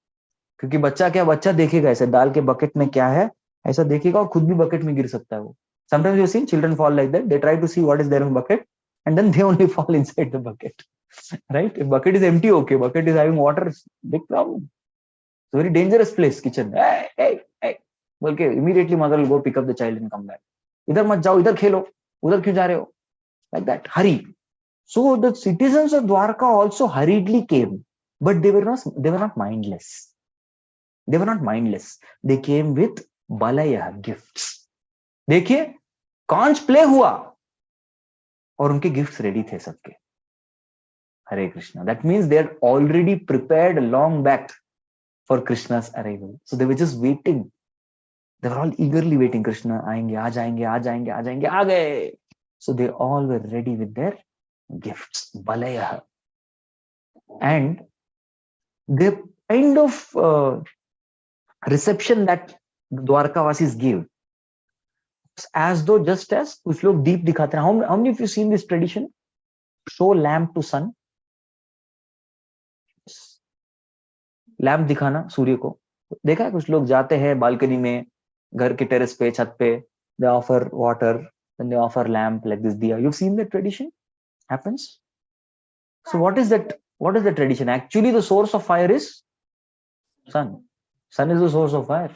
क्योंकि बच्चा देखेगा ऐसे दाल के बकेट में क्या है ऐसा देखेगा और खुद भी बकेट में गिर सकता है वो. Sometimes you see children fall like that. They try to see what is there in the bucket and then they only fall inside the bucket. Right? If bucket is empty, okay. Bucket is having water, big problem. It's a very dangerous place, kitchen. Hey. Okay, immediately mother will go pick up the child and come back. इधर मत जाओ, इधर खेलो, उधर क्यों जा रहे हो? Like that, hurry. So the citizens of Dwarka also hurriedly came, but they were not mindless. They were not mindless. They came with balaya, gifts. देखिए, conch play हुआ और उनके gifts ready थे सबके. Hare Krishna. That means they had already prepared long back for Krishna's arrival. So they were just waiting. They were all eagerly waiting. Krishna आएंगे, आ जाएंगे, आ गए. So they all were ready with their gifts, balaya. And the kind of reception that Dwarkavasis give, as though just as कुछ लोग deep दिखाते हैं. How many of you seen this tradition? Show lamp to sun. Lamp दिखाना सूर्य को. देखा है कुछ लोग जाते हैं बालकनी में, घर के टेरेस पे, छत पे, they offer water and they offer lamp like this diya. You've seen that tradition happens. So what is that tradition? Actually the source of fire is sun. Sun is the source of fire.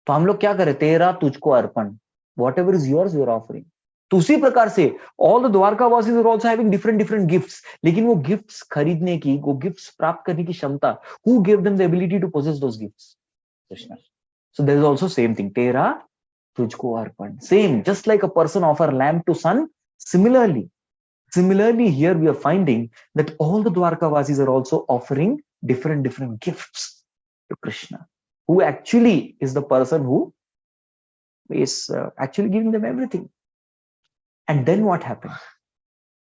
तो हम लोग क्या करें? तेरा तुझको अर्पण. Whatever is yours you are offering. तो उसी प्रकार से all the Dwarkavasis are also having different gifts. लेकिन वो gifts खरीदने की, वो gifts प्राप्त करने की क्षमता, who gave them the ability to possess those gifts? Krishna. So there is also same thing. तेरा तुझको अर्पण. Same, just like a person offer lamp to sun. Similarly here we are finding that all the Dwarkavasis are also offering different gifts to Krishna, who actually is the person who is actually giving them everything. And then what happened?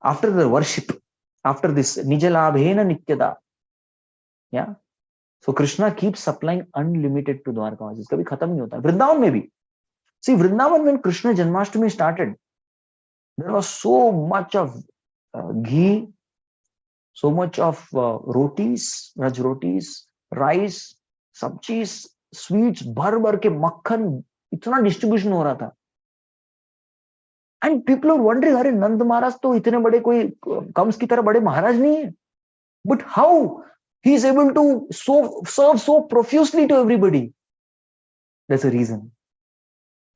After the worship, after this Nijalabhena Nityada, yeah. So Krishna keeps supplying unlimited to Dwarkavasis. Kabhi khatam nahi hota. Vrindavan mein bhi. See, Vrindavan, when Krishna Janmashtami started, there was so much of ghee, so much of rotis, raj rotis, rice, sabjis, sweets, भर के मक्खन, इतना distribution हो रहा था. And people are wondering, अरे नंद महाराज तो इतने बड़े कोई कंस की तरह बड़े महाराज नहीं है. But how he is able to serve so profusely to everybody? There's a reason.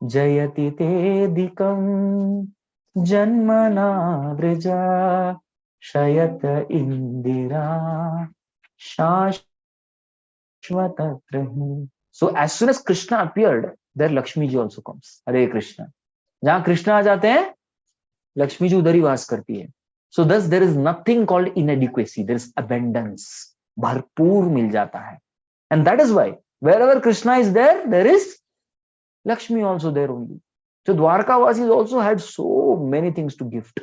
Jayati tedikam janmana vrija shayata indira shashvatatrahi. So as soon as Krishna appeared, there Lakshmi ji also comes. Hare Krishna. जहां कृष्ण आ जाते हैं लक्ष्मी जी उधर ही वास करती है. So thus there is nothing called inadequacy. There is abundance. भरपूर मिल जाता है. And that is why wherever Krishna is there, there is Lakshmi also there only. So Dwarkavasis also had so many things to gift.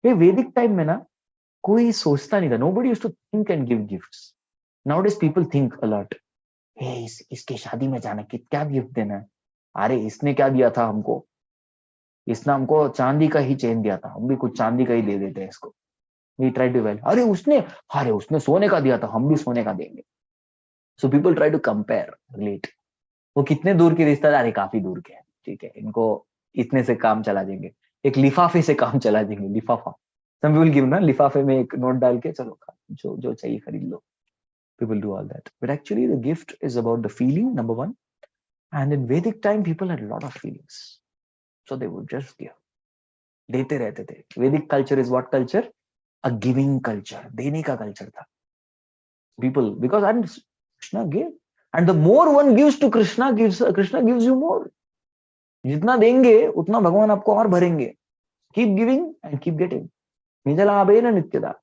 ये वैदिक time में ना कोई सोचता नहीं था. Nobody used to think and give gifts. Nowadays people think a lot. Hey, इसके शादी में जाना क्या गिफ्ट देना है? अरे इसने क्या दिया था हमको, इसने हमको चांदी का ही चेन दिया था, हम भी कुछ चांदी का ही दे देते हैं इसको। वी ट्राई टू वेल, अरे उसने सोने का दिया था, हम भी सोने का देंगे। So people try to compare, relate. वो कितने दूर के रिश्तेदार है, काफी दूर के हैं, ठीक है, इनको इतने से काम चला देंगे, एक लिफाफे से काम चला देंगे, लिफाफा। सम पीपल गिव ना, लिफाफे में एक नोट डाल के चलो जो जो चाहिए खरीद लो। People do all that, but actually the gift is about the feeling, number one. And in Vedic time, people had a lot of feelings, so they would just give, देते रहते थे। Vedic culture is what culture? A giving culture, देने का culture था। People, because and Krishna gave, and the more one gives to Krishna gives you more. जितना देंगे उतना भगवान आपको और भरेंगे। Keep giving and keep getting. निजलाभेन नित्यदा.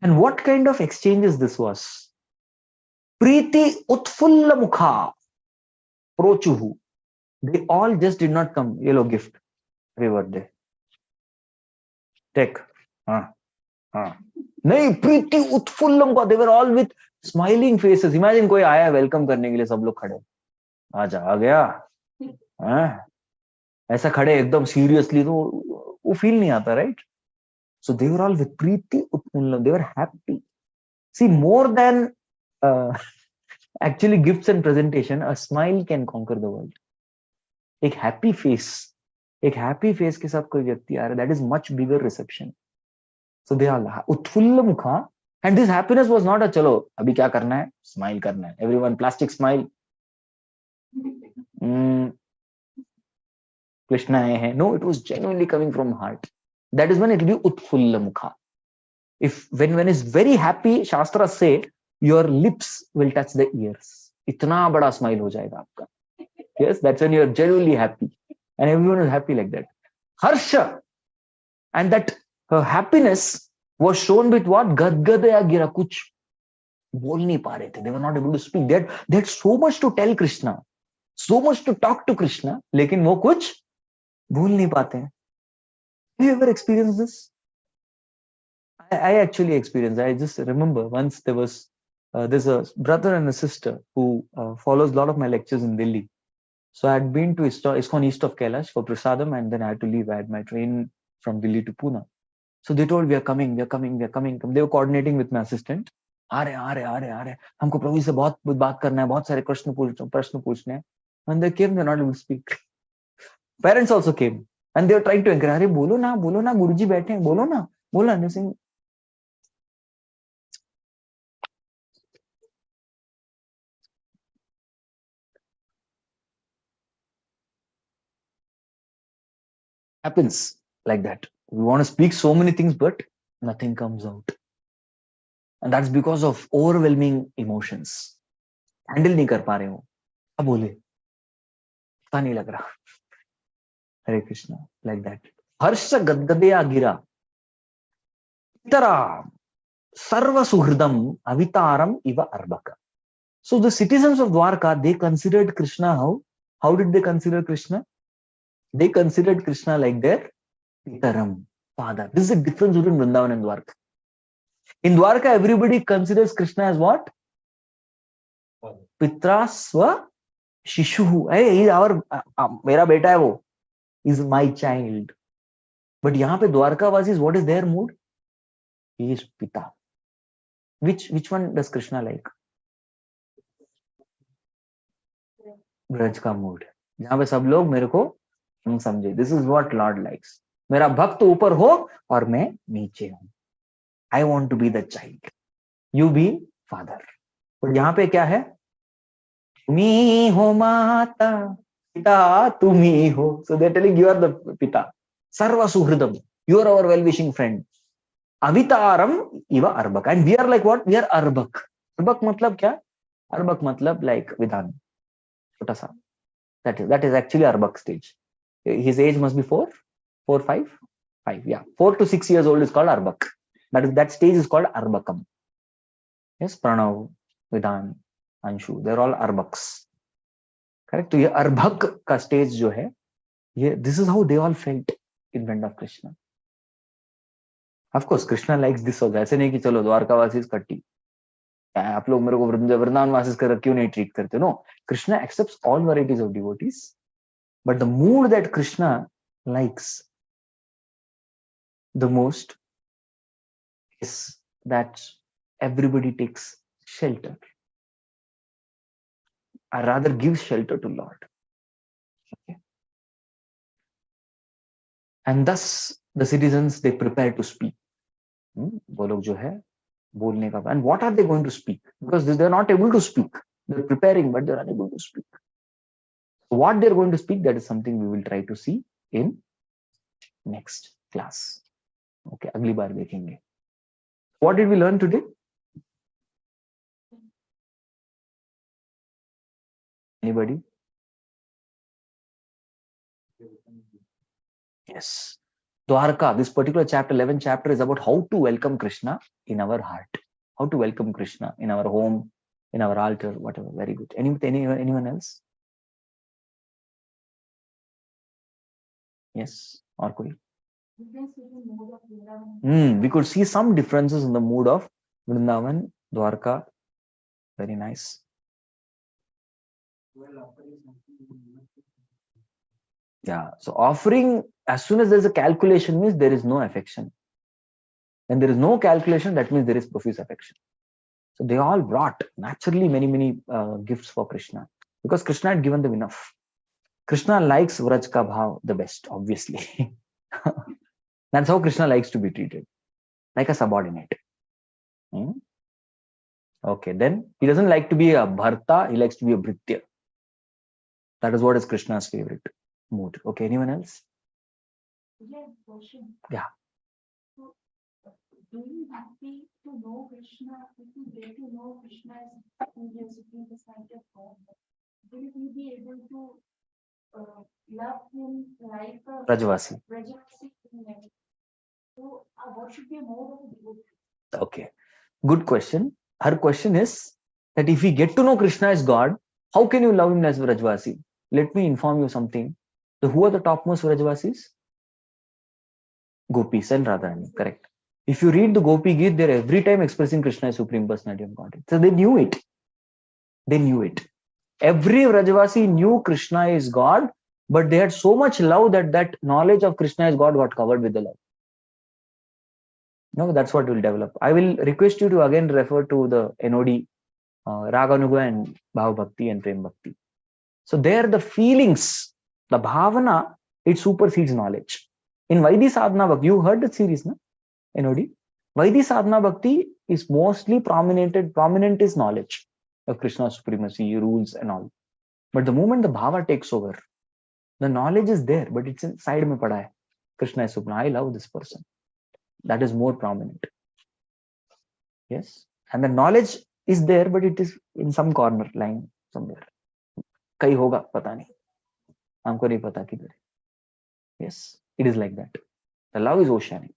And what kind of exchanges this was? Priti utfulla mukha prochuhu. They all just did not come. Yellow gift. Happy birthday. Take. नहीं, प्रीति उत्फुल्लम का, they were all with smiling faces. Imagine कोई आया welcome करने के लिए, सब लोग खड़े, आजा आ गया, ऐसा खड़े एकदम सीरियसली, तो वो फील नहीं आता, right? So they were all with प्रीति उत्फुल्लम, they were happy. See, more than actually gifts and presentation, a smile can conquer the world. एक happy face के साथ कोई व्यक्ति आ रहा है, that is much bigger reception. So they all utfulla mukha, and this happiness was not a chalo abhi kya karna hai, smile karna hai, everyone plastic smile, Krishna hai. No, it was genuinely coming from heart. That is when it will be utfulla mukha. If when is very happy, shastras say your lips will touch the ears, itna bada smile ho jayega aapka. Yes, that's when you are genuinely happy, and everyone is happy like that. Harsha, and that happiness was shown with what? Gadgadaya gira, kuch bol nahi pa rahe the. They were not able to speak. They had so much to tell Krishna, so much to talk to Krishna, lekin wo kuch bol nahi paate hain. Have you ever experienced this? I actually experienced. I just remember once there was there's a brother and a sister who follows a lot of my lectures in Delhi. So I had been to ISKCON east of Kailash for Prasadam, and then I had to leave. I had my train from Delhi to Pune. So they told, we are coming. They were coordinating with my assistant. आ रहे हमको प्रभु से बहुत बात करना है, बहुत सारे प्रश्न पूछने हैं. When they came, they not able to speak. Parents also came, and they were trying to encourage. अरे बोलो ना गुरुजी बैठे हैं, बोलो ना. Saying, happens like that. We want to speak so many things, but nothing comes out. And that's because of overwhelming emotions. Handle नहीं कर पा रहे हो. अब बोले, पता नहीं लग रहा. Hare Krishna, like that. Harsha gadgadeya gira. Pitara sarva suhridam avitaram iva arbaka. So the citizens of Dwarka, they considered Krishna how? How did they consider Krishna? They considered Krishna like their pitaram, father. This is a difference between Vrindavan and Dwarka. In Dwarka, everybody considers Krishna as what? Pitra swa shishuhu. Hey, mera beta hai wo. Is my child. But yahan pe Dwarkavasis, what is their mood? He is Pita. Which one does Krishna like? Braj का mood, जहां पे सब लोग मेरे को हम समझे. This is what Lord likes. मेरा भक्त ऊपर हो और मैं नीचे हूं. I want to be the child, you be father. और यहाँ पे क्या है? मी हो माता पिता तुम्ही हो. So they telling you are the पिता. सर्व सुहृदम, you are our well wishing friend. अवितारम इव अर्बक. And we are like what? We are अर्बक. अर्बक मतलब क्या? अर्बक मतलब लाइक विधान, छोटा सा. That is actually Arbak stage. His age must be 4, 5. Yeah, 4 to 6 years old is called Arbak. That stage is called Arbakam. Yes, Pranav, Vidhan, Anshu, they're all Arbaks. Correct? So, ये Arbak का stage जो है, this is how they all felt in front of Krishna. Of course, Krishna likes this also. ऐसे नहीं कि चलो द्वारकावासी कट्टी, आप लोग मेरे को वृंदावन वासिस कर क्यों नहीं ट्रीट करते. No, Krishna accepts all varieties of devotees, But the mood that Krishna likes the most is that everybody takes shelter. I rather give shelter to Lord. Okay. And thus the citizens, they prepare to speak. वो लोग जो है बोलने का, and what are they going to speak? Because they're not able to speak. They're preparing, but they're unable to speak. So what they're going to speak, that is something we will try to see in next class. Okay, अगली बार देखेंगे. What did we learn today? Anybody? Yes. Dwarka, this particular chapter, 11th chapter, is about how to welcome Krishna in our heart. How to welcome Krishna in our home, in our altar, whatever. Very good. Anyone else? Yes. Or koi? We could see some differences in the mood of Vrindavan, Dwarka. Very nice. Yeah. So offering, as soon as there's a calculation, means there is no affection. When there is no calculation, that means there is profuse affection. So they all brought naturally many gifts for Krishna, because Krishna had given them enough. Krishna likes Vraj ka bhav the best, obviously. That's how Krishna likes to be treated, like a subordinate. Okay, then he doesn't like to be a bharta, he likes to be a bhritya. That is what is Krishna's favorite mood. Okay, anyone else? Yeah. Do you happy to know Krishna? If you get to know Krishna as the supreme personality of God, will you be able to love him like a Rajvasi. So, what should be a mode of devotion? Okay, good question. Her question is that if we get to know Krishna as God, how can you love him as Vrajvasi? Let me inform you something. So who are the topmost Vrajvasis? Gopis and Radharani, correct. If you read the Gopi Geet, they're every time expressing Krishna as Supreme Personality of Godhead. So they knew it. They knew it. Every Vrajvasi knew Krishna is God, but they had so much love that that knowledge of Krishna as God got covered with the love. No, that's what will develop. I will request you to again refer to the NOD, Raganuga and Bhav Bhakti and Prem Bhakti. So there the feelings, the bhavana, it supersedes knowledge. In Vaidhi Sadhana Bhakti, you heard the series, no? NOD. Vaidhi Sadhana Bhakti is mostly prominent is knowledge of Krishna's supremacy, rules and all. But the moment the bhava takes over, the knowledge is there, but it's inside mein pada hai. Krishna is supreme. I love this person. That is more prominent. Yes. And the knowledge is there, but it is in some corner lying somewhere. Kahi hoga, pata nahi. Humko nahi pata kidhar. Yes. It is like that. The love is oceanic.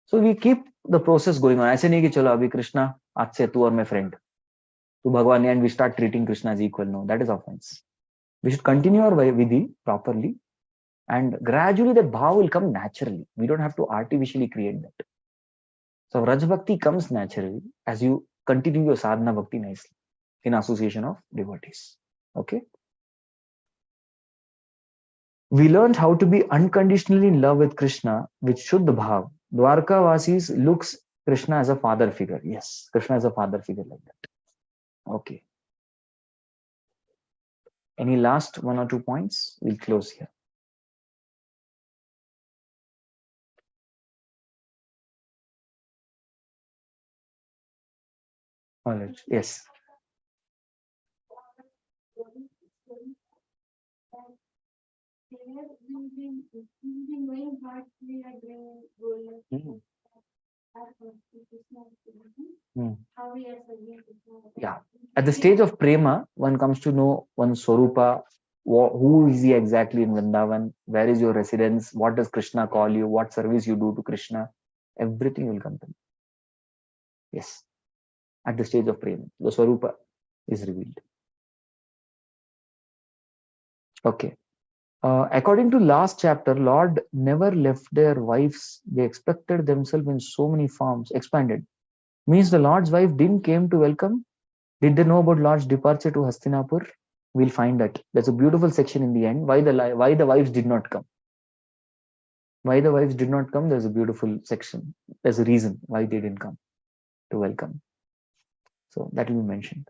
So we keep the process going on. ऐसे नहीं कि चलो अभी कृष्णा आज से तू और मैं friend, तू भगवान है, and we start treating Krishna as equal. No, that is offense. We should continue our vidhi properly, and gradually that bhav will come naturally. We don't have to artificially create that. So Raj Bhakti comes naturally as you continue your sadhana bhakti nicely in association of devotees. Okay. We learned how to be unconditionally in love with Krishna with Shuddha Bhav. Dwarka Vasis looks Krishna as a father figure. Yes, Krishna is a father figure like that. Okay. Any last 1 or 2 points? We'll close here. All right. Yes. Yeah. At the stage of prema, one comes to know one's Swarupa, who is he exactly in Vrindavan, where is your residence, what does Krishna call you, what service you do to Krishna, everything will come to me. Yes. At the stage of prema, the Swarupa is revealed. Okay. According to last chapter, Lord never left their wives. They expected themselves in so many forms, expanded. Means the Lord's wife didn't came to welcome. Did they know about Lord's departure to Hastinapur? We'll find that. There's a beautiful section in the end. Why the wives did not come. Why the wives did not come, there's a beautiful section. There's a reason why they didn't come to welcome. So that will be mentioned.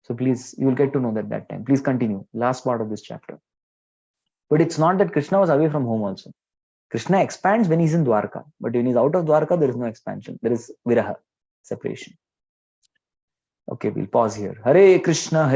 So please, you will get to know that time. Please continue. Last part of this chapter. But it's not that Krishna was away from home also. Krishna expands when he's in Dwarka. But when he's out of Dwarka, there is no expansion. There is viraha, separation. Okay, we'll pause here. Hare Krishna.